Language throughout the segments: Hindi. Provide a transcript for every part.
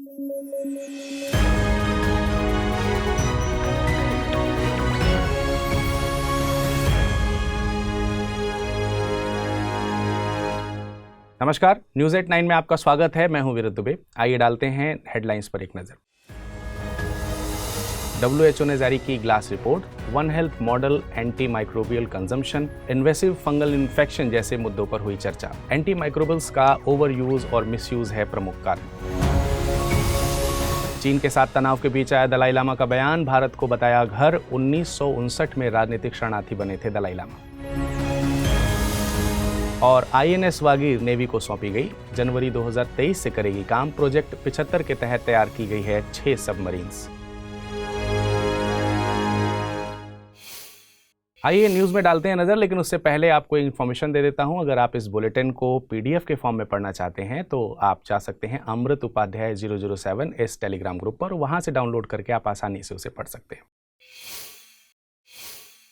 नमस्कार, न्यूज़ 8 9 में आपका स्वागत है। मैं हूं वीरत दुबे। आइए डालते हैं हेडलाइंस पर एक नजर। WHO ने जारी की glass report, one health model, anti microbial consumption, invasive fungal infection जैसे मुद्दों पर हुई चर्चा। एंटी माइक्रोबियल्स का ओवर यूज और मिसयूज है प्रमुख कारण। चीन के साथ तनाव के बीच आया दलाई लामा का बयान, भारत को बताया घर, 1959 में राजनीतिक शरणार्थी बने थे दलाई लामा। और INS वागीर नेवी को सौंपी गई, जनवरी 2023 से करेगी काम। प्रोजेक्ट 75 के तहत तैयार की गई है 6 सबमरीन्स। आइए न्यूज में डालते हैं नजर, लेकिन उससे पहले आपको इन्फॉर्मेशन दे देता हूं। अगर आप इस बुलेटिन को PDF के फॉर्म में पढ़ना चाहते हैं तो आप जा सकते हैं अमृत उपाध्याय 007 इस टेलीग्राम ग्रुप पर। वहां से डाउनलोड करके आप आसानी से उसे पढ़ सकते हैं।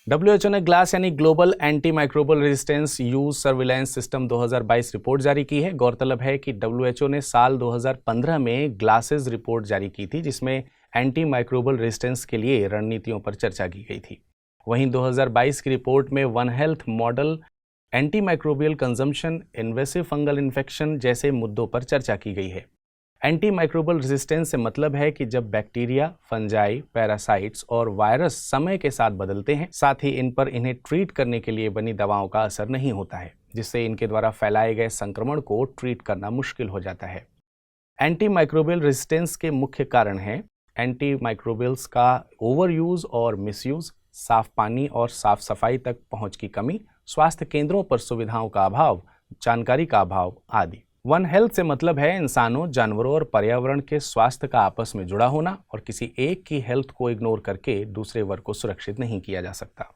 WHO ने ग्लास यानी global anti microbial resistance use surveillance system 2022 report जारी की है। गौरतलब है कि WHO ने साल 2015 में ग्लासेस रिपोर्ट जारी की थी, जिसमें एंटी माइक्रोबियल रेजिस्टेंस के लिए रणनीतियों पर चर्चा की गई थी। वहीं 2022 की रिपोर्ट में one health model, anti microbial consumption, invasive fungal infection जैसे मुद्दों पर चर्चा की गई है। एंटी माइक्रोबियल रेजिस्टेंस से मतलब है कि जब बैक्टीरिया, फंजाई, पैरासाइट्स और वायरस समय के साथ बदलते हैं, साथ ही इन पर इन्हें ट्रीट करने के लिए बनी दवाओं का असर नहीं होता है, जिससे इनके द्वारा फैलाए गए संक्रमण को ट्रीट करना मुश्किल हो जाता है। एंटी माइक्रोबियल रेजिस्टेंस के मुख्य कारण हैं एंटी माइक्रोबियल्स का ओवर यूज और मिसयूज, साफ पानी और साफ सफाई तक पहुंच की कमी, स्वास्थ्य केंद्रों पर सुविधाओं का अभाव, जानकारी का अभाव आदि। वन हेल्थ से मतलब है इंसानों, जानवरों और पर्यावरण के स्वास्थ्य का आपस में जुड़ा होना, और किसी एक की हेल्थ को इग्नोर करके दूसरे वर्ग को सुरक्षित नहीं किया जा सकता।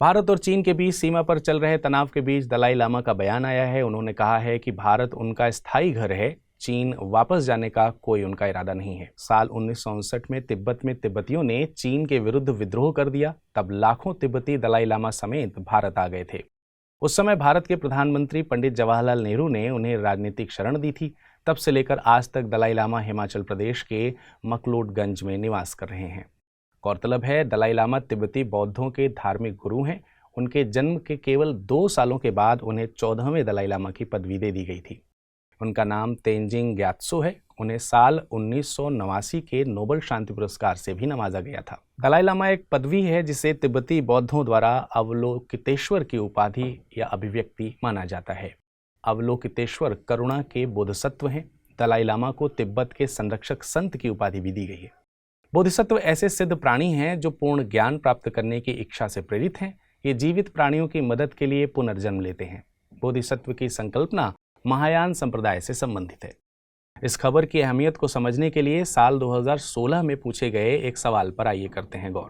भारत और चीन के बीच सीमा पर चल रहे तनाव के बीच दलाई लामा का बयान आया है। उन्होंने कहा है कि भारत उनका स्थायी घर है, चीन वापस जाने का कोई उनका इरादा नहीं है। साल 1959 में तिब्बत में तिब्बतियों ने चीन के विरुद्ध विद्रोह कर दिया, तब लाखों तिब्बती दलाई लामा समेत भारत आ गए थे। उस समय भारत के प्रधानमंत्री पंडित जवाहरलाल नेहरू ने उन्हें राजनीतिक शरण दी थी। तब से लेकर आज तक दलाई लामा हिमाचल प्रदेश के मकलोडगंज में निवास कर रहे हैं। गौरतलब है, दलाई लामा तिब्बती बौद्धों के धार्मिक गुरु हैं। उनके जन्म के केवल 2 सालों के बाद उन्हें 14वें दलाई लामा की पदवी दे दी गई थी। उनका नाम तेंजिंग ग्यात्सो है। उन्हें साल 1989 के नोबेल शांति पुरस्कार से भी नवाजा गया था। दलाई लामा एक पदवी है जिसे तिब्बती बौद्धों द्वारा अवलोकितेश्वर की उपाधि या अभिव्यक्ति माना जाता है। अवलोकितेश्वर करुणा के बोधिसत्व हैं। दलाई लामा को तिब्बत के संरक्षक संत की उपाधि भी दी गई है। बोधिसत्व ऐसे सिद्ध प्राणी हैं जो पूर्ण ज्ञान प्राप्त करने की इच्छा से प्रेरित हैं। ये जीवित प्राणियों की मदद के लिए पुनर्जन्म लेते हैं। बोधिसत्व की संकल्पना महायान संप्रदाय से संबंधित है। इस खबर की अहमियत को समझने के लिए साल 2016 में पूछे गए एक सवाल पर आइए करते हैं गौर।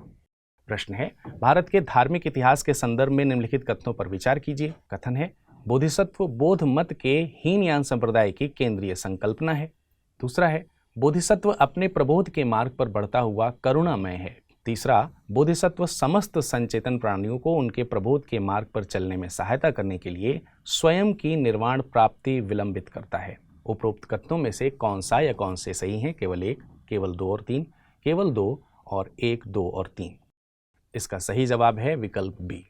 प्रश्न है, भारत के धार्मिक इतिहास के संदर्भ में निम्नलिखित कथनों पर विचार कीजिए। कथन है, बोधिसत्व बौद्ध मत के हीनयान संप्रदाय की केंद्रीय संकल्पना है। दूसरा है, बोधिसत्व अपने प्रबोध के मार्ग पर बढ़ता हुआ करुणामय है। तीसरा, बोधिसत्व समस्त संचेतन प्राणियों को उनके प्रबोध के मार्ग पर चलने में सहायता करने के लिए स्वयं की निर्वाण प्राप्ति विलंबित करता है। उपरोक्त कथनों में से कौन सा या कौन से सही हैं? केवल 1, केवल 2 और 3, केवल 2 और 1, 2 और 3। इसका सही जवाब है विकल्प बी।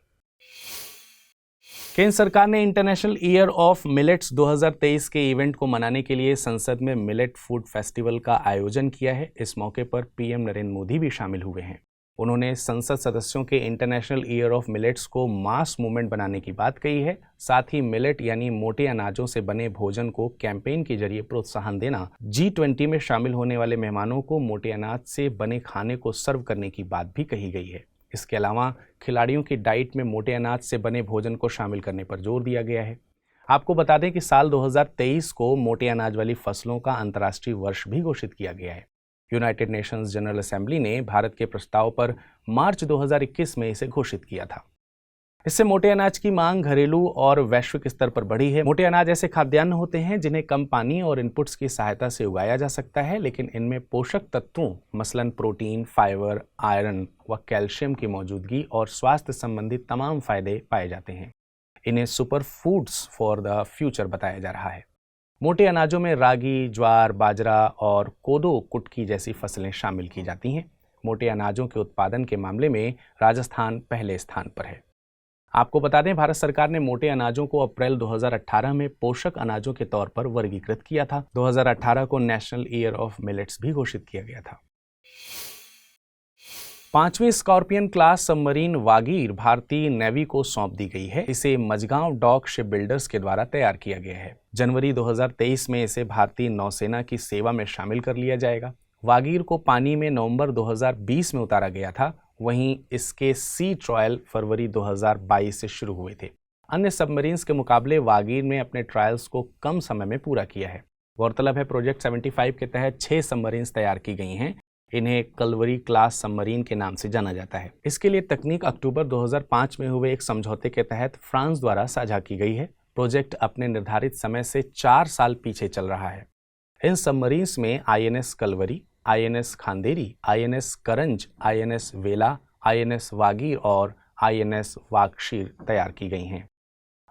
केंद्र सरकार ने इंटरनेशनल ईयर ऑफ मिलेट्स 2023 के इवेंट को मनाने के लिए संसद में मिलेट फूड फेस्टिवल का आयोजन किया है। इस मौके पर PM नरेंद्र मोदी भी शामिल हुए हैं। उन्होंने संसद सदस्यों के इंटरनेशनल ईयर ऑफ मिलेट्स को मास मूवमेंट बनाने की बात कही है। साथ ही मिलेट यानी मोटे अनाजों से बने भोजन को कैंपेन के जरिए प्रोत्साहन देना, G20 में शामिल होने वाले मेहमानों को मोटे अनाज से बने खाने को सर्व करने की बात भी कही गई है। इसके अलावा खिलाड़ियों की डाइट में मोटे अनाज से बने भोजन को शामिल करने पर जोर दिया गया है। आपको बता दें कि साल 2023 को मोटे अनाज वाली फसलों का अंतर्राष्ट्रीय वर्ष भी घोषित किया गया है। यूनाइटेड नेशंस जनरल असेंबली ने भारत के प्रस्ताव पर मार्च 2021 में इसे घोषित किया था। इससे मोटे अनाज की मांग घरेलू और वैश्विक स्तर पर बढ़ी है। मोटे अनाज ऐसे खाद्यान्न होते हैं जिन्हें कम पानी और इनपुट्स की सहायता से उगाया जा सकता है, लेकिन इनमें पोषक तत्वों मसलन प्रोटीन, फाइबर, आयरन व कैल्शियम की मौजूदगी और स्वास्थ्य संबंधी तमाम फायदे पाए जाते हैं। इन्हें super foods for the future बताया जा रहा है। मोटे अनाजों में रागी, ज्वार, बाजरा और कोदो, कुटकी जैसी फसलें शामिल की जाती हैं। मोटे अनाजों के उत्पादन के मामले में राजस्थान पहले स्थान पर है। आपको बता दें, भारत सरकार ने मोटे अनाजों को अप्रैल 2018 में पोषक अनाजों के तौर पर वर्गीकृत किया था। 2018 को नेशनल ईयर ऑफ मिलेट्स भी घोषित किया गया था। 5वीं स्कॉर्पियन क्लास सबमरीन वागीर भारतीय नेवी को सौंप दी गई है। इसे मझगांव डॉक शिप बिल्डर्स के द्वारा तैयार किया गया है। जनवरी 2023 में इसे भारतीय नौसेना की सेवा में शामिल कर लिया जाएगा। वागीर को पानी में नवंबर 2020 में उतारा गया था। वहीं इसके सी ट्रायल फरवरी 2022 से शुरू हुए थे। अन्य सबमरीन्स के मुकाबले वागीर ने अपने ट्रायल्स को कम समय में पूरा किया है। गौरतलब है, प्रोजेक्ट 75 के तहत 6 सबमरीन्स तैयार की गई हैं। इन्हें कलवरी क्लास सबमरीन के नाम से जाना जाता है। इसके लिए तकनीक अक्टूबर 2005 में हुए एक समझौते के तहत फ्रांस द्वारा साझा की गई है। प्रोजेक्ट अपने निर्धारित समय से 4 साल पीछे चल रहा है। इन सबमरीन्स में INS Kalvari, INS Khanderi, INS Karanj, INS Vela, INS Vagir और INS वाकशीर तैयार की गई हैं।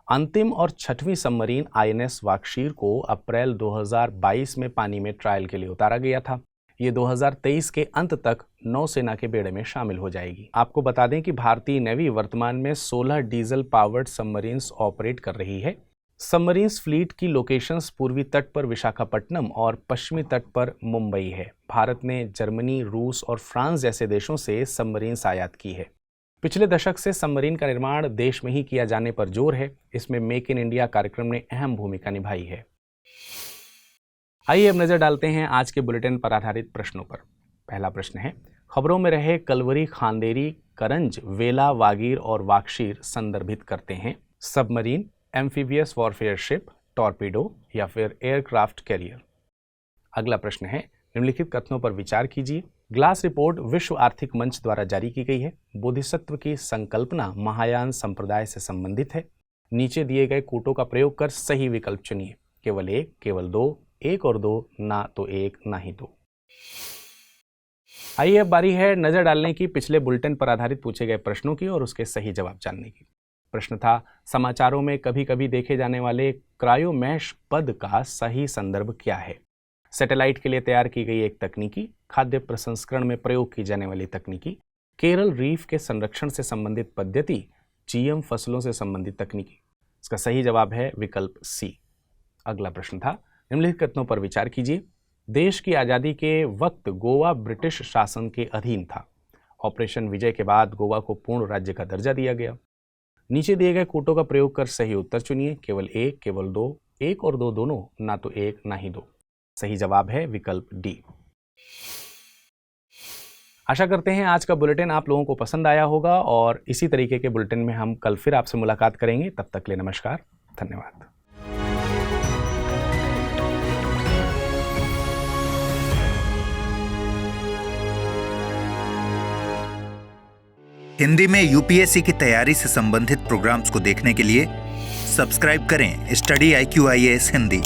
अंतिम और 6वीं सबमरीन INS वाकशीर को अप्रैल 2022 में पानी में ट्रायल के लिए उतारा गया था। ये 2023 के अंत तक नौसेना के बेड़े में शामिल हो जाएगी। आपको बता दें कि भारतीय नेवी वर्तमान में 16 डीजल पावर्ड सबमरीन्स ऑपरेट कर रही है। सबमरीन्स फ्लीट की लोकेशंस पूर्वी तट पर विशाखापट्टनम और पश्चिमी तट पर मुंबई है। भारत ने जर्मनी, रूस और फ्रांस जैसे देशों से सबमरीन्स आयात की है। पिछले दशक से सबमरीन का निर्माण देश में ही किया जाने पर जोर है। इसमें मेक इन इंडिया कार्यक्रम ने अहम भूमिका निभाई है। आइए अब नजर डालते हैं आज के बुलेटिन पर आधारित प्रश्नों पर। पहला प्रश्न है, खबरों में रहे कलवरी, खांदेरी, करंज, वेला, वागीर और वाकशीर संदर्भित करते हैं submarine, amphibious warfare ship, torpedo या फिर एयरक्राफ्ट कैरियर। अगला प्रश्न है, निम्नलिखित कथनों पर विचार कीजिए। ग्लास रिपोर्ट विश्व आर्थिक मंच द्वारा जारी की गई है। बोधिसत्व की संकल्पना महायान संप्रदाय से संबंधित है। नीचे दिए गए कूटों का प्रयोग कर सही विकल्प चुनिए। केवल एक, केवल दो, एक और दो, ना तो एक ना ही दो। आइए अब बारी है नजर डालने की पिछले बुलेटिन पर आधारित पूछे गए प्रश्नों की और उसके सही जवाब जानने की। प्रश्न था, समाचारों में कभी कभी देखे जाने वाले क्रायोमैश पद का सही संदर्भ क्या है? सैटेलाइट के लिए तैयार की गई एक तकनीकी, खाद्य प्रसंस्करण में प्रयोग की जाने वाली तकनीकी, केरल रीफ के संरक्षण से संबंधित पद्धति, GM फसलों से संबंधित तकनीकी। इसका सही जवाब है विकल्प सी। अगला प्रश्न था, निम्नलिखित कथनों पर विचार कीजिए। देश की आज़ादी के वक्त गोवा ब्रिटिश शासन के अधीन था। ऑपरेशन विजय के बाद गोवा को पूर्ण राज्य का दर्जा दिया गया। नीचे दिए गए कूटों का प्रयोग कर सही उत्तर चुनिए। केवल एक, केवल दो, एक और दो दोनों, ना तो एक ना ही दो। सही जवाब है विकल्प डी। आशा करते हैं आज का बुलेटिन आप लोगों को पसंद आया होगा और इसी तरीके के बुलेटिन में हम कल फिर आपसे मुलाकात करेंगे। तब तक के लिए नमस्कार, धन्यवाद। हिंदी में UPSC की तैयारी से संबंधित प्रोग्राम्स को देखने के लिए सब्सक्राइब करें स्टडी IQ IAS हिंदी।